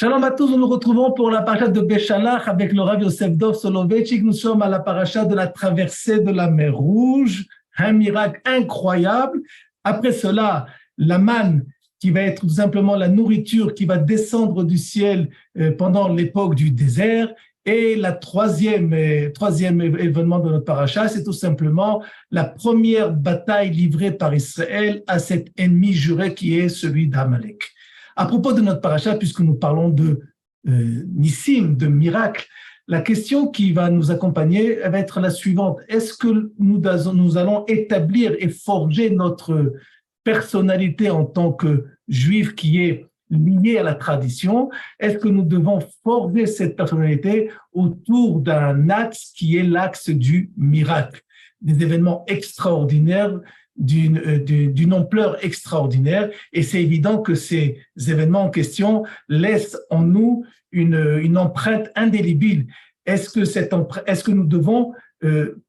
Shalom à tous, nous nous retrouvons pour la paracha de Béchalach avec le Rav Yosef Dov Soloveitchik. Nous sommes à la paracha de la traversée de la mer Rouge, un miracle incroyable. Après cela, la manne qui va être tout simplement la nourriture qui va descendre du ciel pendant l'époque du désert. Et la troisième événement de notre paracha, c'est tout simplement la première bataille livrée par Israël à cet ennemi juré qui est celui d'Amalek. À propos de notre paracha, puisque nous parlons de nissim, de miracles, la question qui va nous accompagner va être la suivante. Est-ce que nous allons établir et forger notre personnalité en tant que juif qui est liée à la tradition? Est-ce que nous devons forger cette personnalité autour d'un axe qui est l'axe du miracle, des événements extraordinaires, d'une ampleur extraordinaire, et c'est évident que ces événements en question laissent en nous une empreinte indélébile. Est-ce que nous devons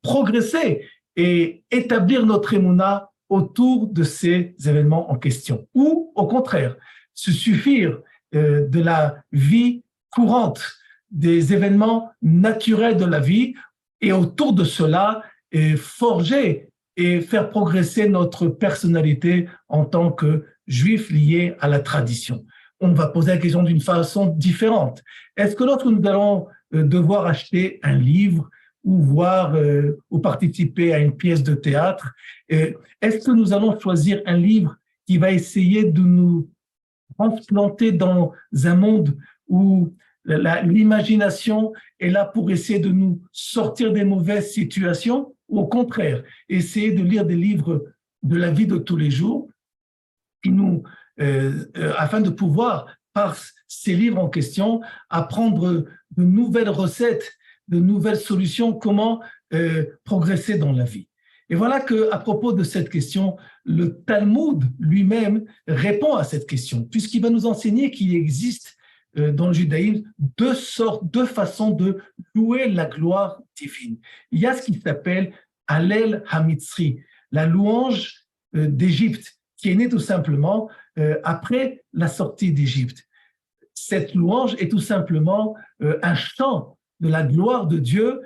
progresser et établir notre émouna autour de ces événements en question, ou au contraire, se suffire de la vie courante, des événements naturels de la vie, et autour de cela, forger et faire progresser notre personnalité en tant que juif lié à la tradition. On va poser la question d'une façon différente. Est-ce que lorsque nous allons devoir acheter un livre ou voir ou participer à une pièce de théâtre, est-ce que nous allons choisir un livre qui va essayer de nous transplanter dans un monde où l'imagination est là pour essayer de nous sortir des mauvaises situations, ou au contraire, essayer de lire des livres de la vie de tous les jours qui afin de pouvoir, par ces livres en question, apprendre de nouvelles recettes, de nouvelles solutions, comment progresser dans la vie. Et voilà qu'à propos de cette question, le Talmud lui-même répond à cette question, puisqu'il va nous enseigner qu'il existe dans le judaïsme deux façons de louer la gloire divine. Il y a ce qui s'appelle Hallel HaMitzri, la louange d'Égypte, qui est née tout simplement après la sortie d'Égypte. Cette louange est tout simplement un chant de la gloire de Dieu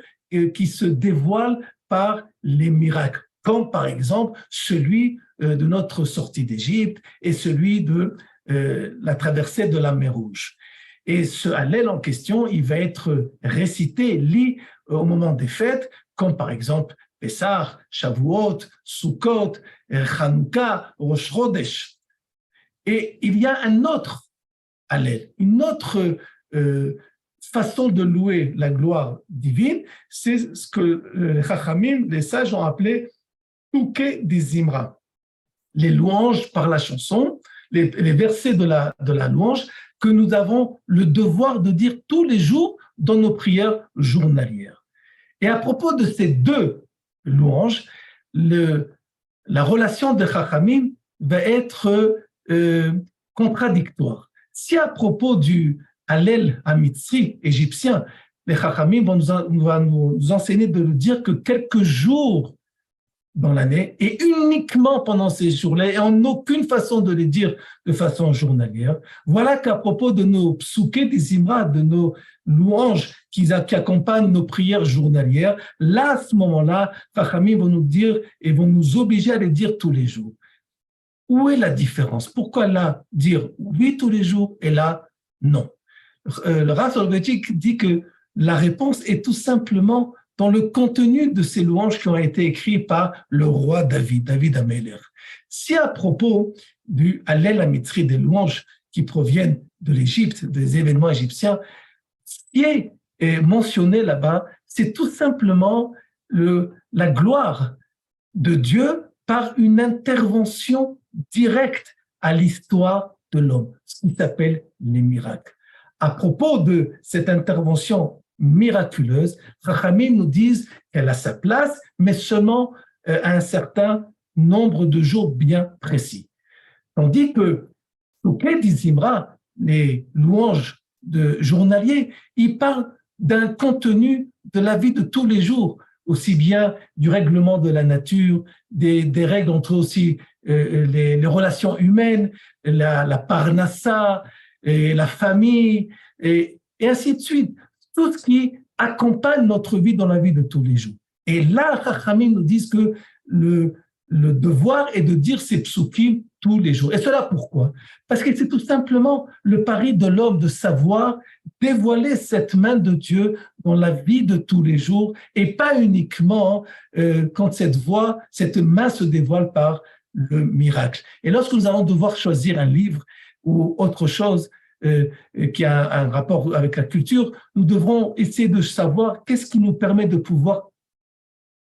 qui se dévoile par les miracles, comme par exemple celui de notre sortie d'Égypte et celui de la traversée de la mer Rouge. Et ce Hallel en question, il va être récité, lu au moment des fêtes, comme par exemple Pessah, Shavuot, Sukkot, Chanukah, Rosh Chodesh. Et il y a un autre Hallel, une autre façon de louer la gloire divine, c'est ce que les Chachamim, les sages ont appelé Touké des Zimra, les louanges par la chanson, les versets de la louange que nous avons le devoir de dire tous les jours dans nos prières journalières. Et à propos de ces deux louanges, la relation de Chachamim va être contradictoire. Si à propos du Hallel HaMitzri égyptien, les Chachamim vont nous enseigner de nous dire que quelques jours dans l'année, et uniquement pendant ces jours-là, et en aucune façon de les dire de façon journalière. Voilà qu'à propos de nos psuké des Imra, de nos louanges qui accompagnent nos prières journalières, là, à ce moment-là, Chachamim vont nous dire et vont nous obliger à les dire tous les jours. Où est la différence? Pourquoi là, dire oui tous les jours et là, non? Le Rav Soloveitchik dit que la réponse est tout simplement dans le contenu de ces louanges qui ont été écrites par le roi David Amelech. Si à propos du Hallel HaMitzri, des louanges qui proviennent de l'Égypte, des événements égyptiens, ce qui est mentionné là-bas, c'est tout simplement la gloire de Dieu par une intervention directe à l'histoire de l'homme, ce qui s'appelle les miracles. À propos de cette intervention miraculeuse, Chachamim nous disent qu'elle a sa place, mais seulement à un certain nombre de jours bien précis. Tandis que Touké des Zimra, les louanges de journaliers, ils parlent d'un contenu de la vie de tous les jours, aussi bien du règlement de la nature, des règles entre aussi les relations humaines, la parnassa, et la famille, et ainsi de suite. Tout ce qui accompagne notre vie dans la vie de tous les jours. Et là, Chachamim nous disent que le devoir est de dire ces psukim tous les jours. Et cela pourquoi? Parce que c'est tout simplement le pari de l'homme de savoir dévoiler cette main de Dieu dans la vie de tous les jours et pas uniquement quand cette main se dévoile par le miracle. Et lorsque nous allons devoir choisir un livre ou autre chose qui a un rapport avec la culture, nous devrons essayer de savoir qu'est-ce qui nous permet de pouvoir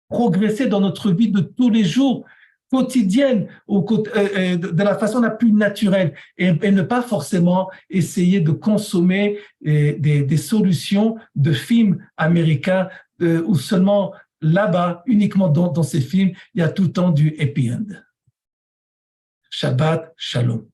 progresser dans notre vie de tous les jours, quotidienne, de la façon la plus naturelle, et ne pas forcément essayer de consommer des solutions de films américains où seulement là-bas, uniquement dans ces films, il y a tout le temps du happy end. Shabbat Shalom.